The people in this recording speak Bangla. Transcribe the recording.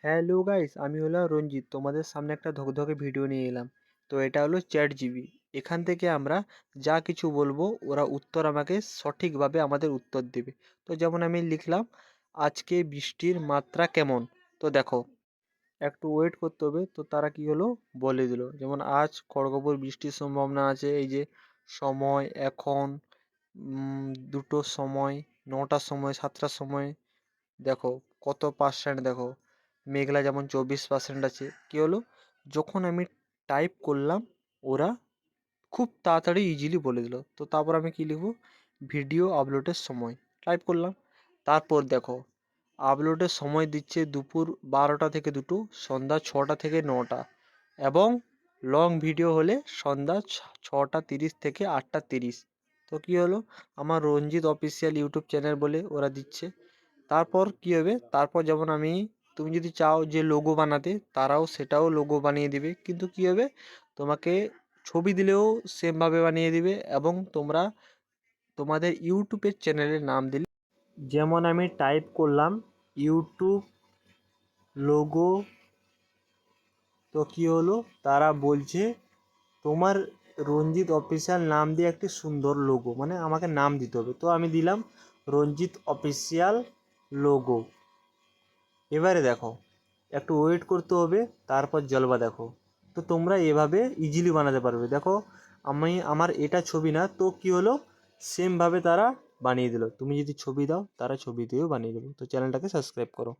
হ্যালো গাইস, আমি হলাম রঞ্জিত। তোমাদের সামনে একটা ধকধকে ভিডিও নিয়ে এলাম। তো এটা হলো চ্যাট জিবি। এখান থেকে আমরা যা কিছু বলবো ওরা উত্তর আমাকে সঠিকভাবে আমাদের উত্তর দেবে। তো যেমন আমি লিখলাম, আজকে বৃষ্টির মাত্রা কেমন। তো দেখো, একটু ওয়েট করতে হবে। তো তারা কি হলো বলে দিল, যেমন আজ খড়গপুর বৃষ্টির সম্ভাবনা আছে। এই যে সময় এখন 2টোর সময়, 9টার সময়, 7টার সময়। দেখো কত পার্সেন্ট, দেখো মেঘলা যেমন 24% আছে। কি হলো, যখন আমি টাইপ করলাম ওরা খুব তাড়াতাড়ি ইজিলি বলে দিল। তো তারপর আমি কি লিখবো, ভিডিও আপলোডের সময় টাইপ করলাম। তারপর দেখো আপলোডের সময় দিচ্ছে দুপুর 12টা থেকে 2টো, সন্ধ্যা 6টা থেকে 9টা, এবং লং ভিডিও হলে সন্ধ্যা 6টা 30 থেকে 8টা 30। তো কি হলো, আমার রঞ্জিত অফিসিয়াল ইউটিউব চ্যানেল বলে ওরা দিচ্ছে। তারপর কি হবে, তারপর যেমন তুমি যদি চাও যে লোগো বানাতে, তারাও সেটাও লোগো বানিয়ে দিবে। কিন্তু কি হবে, তোমাকে ছবি দিলেও সেমভাবে বানিয়ে দিবে। এবং তোমরা তোমাদের ইউটিউবের চ্যানেলের নাম দিলে, যেমন আমি টাইপ করলাম ইউটিউব লোগো। তো কি হলো, তারা বলছে তোমার রঞ্জিত অফিসিয়াল নাম দিয়ে একটি সুন্দর লোগো, মানে আমাকে নাম দিতে হবে। তো আমি দিলাম রঞ্জিত অফিসিয়াল লোগো। এবারে দেখো, একটু ওয়েট করতে হবে, তারপর জলবা দেখো। তো তোমরা এভাবে ইজিলি বানাতে পারবে। দেখো আমার এটা ছবি না, তো কি হলো, সেমভাবে তারা বানিয়ে দিল। তুমি যদি ছবি দাও, তারা ছবি দিয়েও বানিয়ে দেবে। তো চ্যানেলটাকে সাবস্ক্রাইব করো।